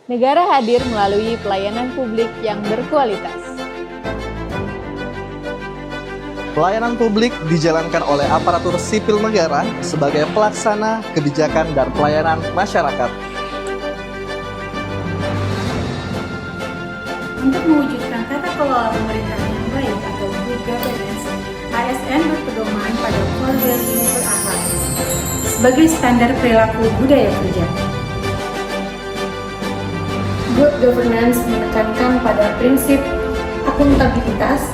Negara hadir melalui pelayanan publik yang berkualitas. Pelayanan publik dijalankan oleh aparatur sipil negara sebagai pelaksana kebijakan dan pelayanan masyarakat. Untuk mewujudkan tata kelola pemerintahan yang baik atau good governance, ASN berpedoman pada core value berakhlak sebagai standar perilaku budaya kerja. Good governance menekankan pada prinsip akuntabilitas,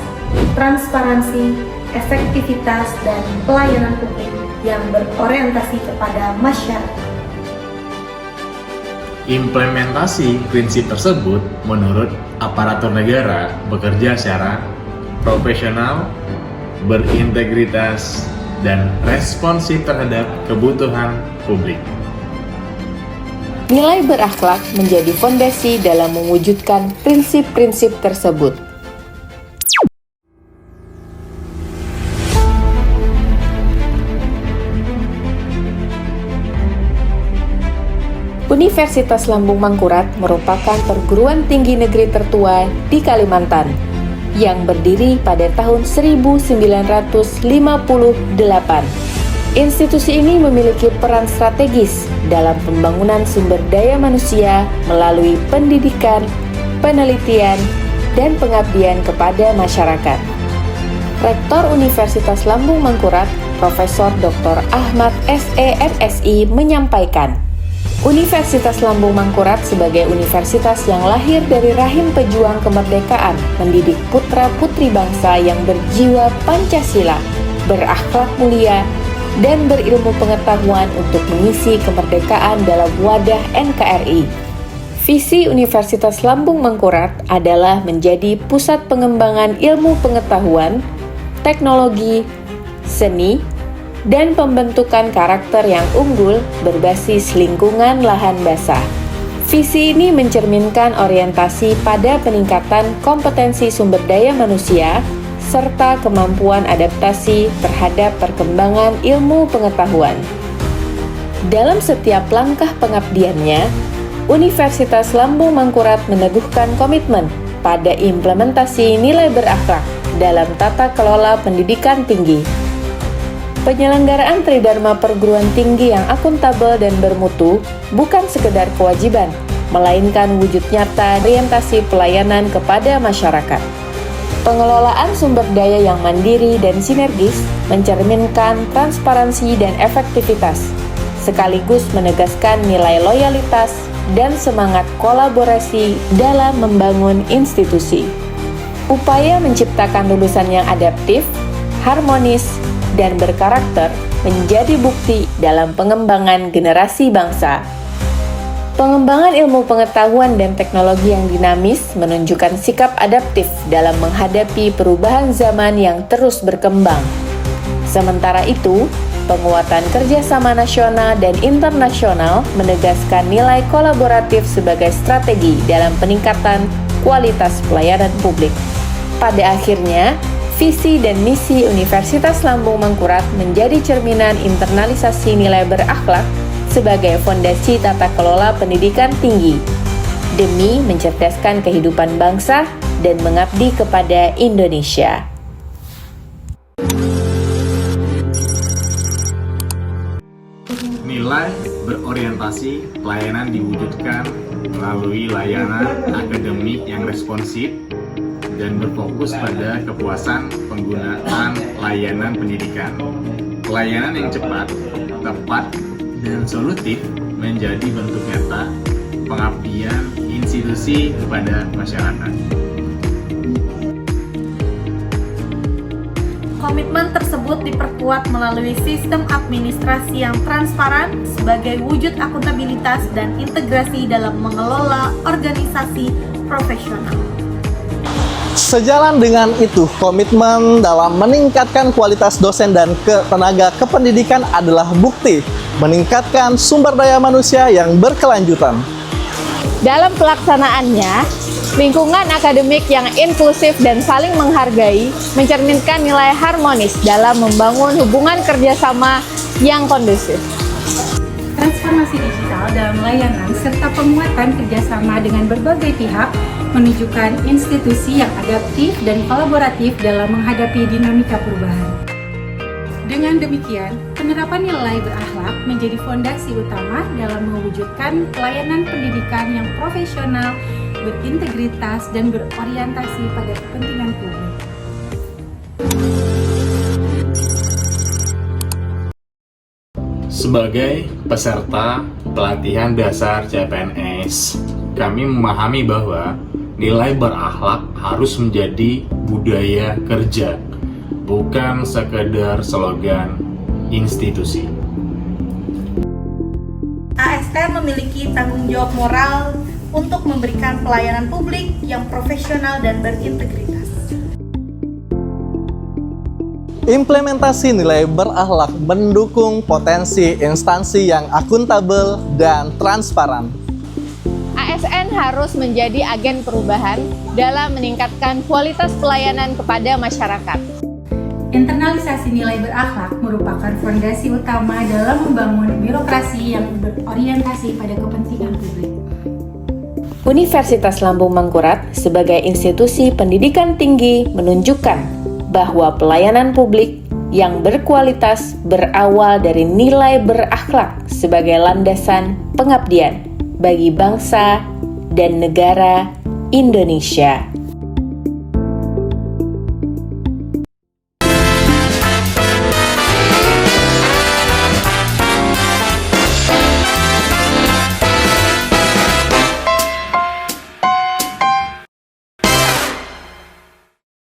transparansi, efektivitas, dan pelayanan publik yang berorientasi kepada masyarakat. Implementasi prinsip tersebut menurut aparatur negara bekerja secara profesional, berintegritas, dan responsif terhadap kebutuhan publik. Nilai berakhlak menjadi fondasi dalam mewujudkan prinsip-prinsip tersebut. Universitas Lambung Mangkurat merupakan perguruan tinggi negeri tertua di Kalimantan yang berdiri pada tahun 1958. Institusi ini memiliki peran strategis dalam pembangunan sumber daya manusia melalui pendidikan, penelitian, dan pengabdian kepada masyarakat. Rektor Universitas Lambung Mangkurat, Profesor Dr. Ahmad S.E. MSI menyampaikan, Universitas Lambung Mangkurat sebagai universitas yang lahir dari rahim pejuang kemerdekaan mendidik putra-putri bangsa yang berjiwa Pancasila, berakhlak mulia, dan berilmu pengetahuan untuk mengisi kemerdekaan dalam wadah NKRI. Visi Universitas Lambung Mangkurat adalah menjadi pusat pengembangan ilmu pengetahuan, teknologi, seni, dan pembentukan karakter yang unggul berbasis lingkungan lahan basah. Visi ini mencerminkan orientasi pada peningkatan kompetensi sumber daya manusia serta kemampuan adaptasi terhadap perkembangan ilmu pengetahuan. Dalam setiap langkah pengabdiannya, Universitas Lambung Mangkurat meneguhkan komitmen pada implementasi nilai berakhlak dalam tata kelola pendidikan tinggi. Penyelenggaraan Tridharma perguruan tinggi yang akuntabel dan bermutu bukan sekedar kewajiban, melainkan wujud nyata orientasi pelayanan kepada masyarakat. Pengelolaan sumber daya yang mandiri dan sinergis mencerminkan transparansi dan efektivitas, sekaligus menegaskan nilai loyalitas dan semangat kolaborasi dalam membangun institusi. Upaya menciptakan lulusan yang adaptif, harmonis, dan berkarakter menjadi bukti dalam pengembangan generasi bangsa. Pengembangan ilmu pengetahuan dan teknologi yang dinamis menunjukkan sikap adaptif dalam menghadapi perubahan zaman yang terus berkembang. Sementara itu, penguatan kerjasama nasional dan internasional menegaskan nilai kolaboratif sebagai strategi dalam peningkatan kualitas pelayanan publik. Pada akhirnya, visi dan misi Universitas Lambung Mangkurat menjadi cerminan internalisasi nilai berakhlak sebagai fondasi tata kelola pendidikan tinggi demi mencerdaskan kehidupan bangsa dan mengabdi kepada Indonesia. Nilai berorientasi pelayanan diwujudkan melalui layanan akademik yang responsif dan berfokus pada kepuasan penggunaan layanan pendidikan. Pelayanan yang cepat, tepat, dan solutif menjadi bentuk nyata pengabdian institusi kepada masyarakat. Komitmen tersebut diperkuat melalui sistem administrasi yang transparan sebagai wujud akuntabilitas dan integrasi dalam mengelola organisasi profesional. Sejalan dengan itu, komitmen dalam meningkatkan kualitas dosen dan tenaga kependidikan adalah bukti meningkatkan sumber daya manusia yang berkelanjutan. Dalam pelaksanaannya, lingkungan akademik yang inklusif dan saling menghargai mencerminkan nilai harmonis dalam membangun hubungan kerjasama yang kondusif. transformasi digital dalam layanan serta penguatan kerjasama dengan berbagai pihak menunjukkan institusi yang adaptif dan kolaboratif dalam menghadapi dinamika perubahan. Dengan demikian, penerapan nilai berakhlak menjadi fondasi utama dalam mewujudkan pelayanan pendidikan yang profesional, berintegritas, dan berorientasi pada kepentingan publik. Sebagai peserta pelatihan dasar CPNS, kami memahami bahwa nilai berakhlak harus menjadi budaya kerja, bukan sekedar slogan institusi. ASN memiliki tanggung jawab moral untuk memberikan pelayanan publik yang profesional dan berintegritas. Implementasi nilai berakhlak mendukung potensi instansi yang akuntabel dan transparan. ASN harus menjadi agen perubahan dalam meningkatkan kualitas pelayanan kepada masyarakat. Internalisasi nilai berakhlak merupakan fondasi utama dalam membangun birokrasi yang berorientasi pada kepentingan publik. Universitas Lambung Mangkurat sebagai institusi pendidikan tinggi menunjukkan bahwa pelayanan publik yang berkualitas berawal dari nilai berakhlak sebagai landasan pengabdian bagi bangsa dan negara Indonesia.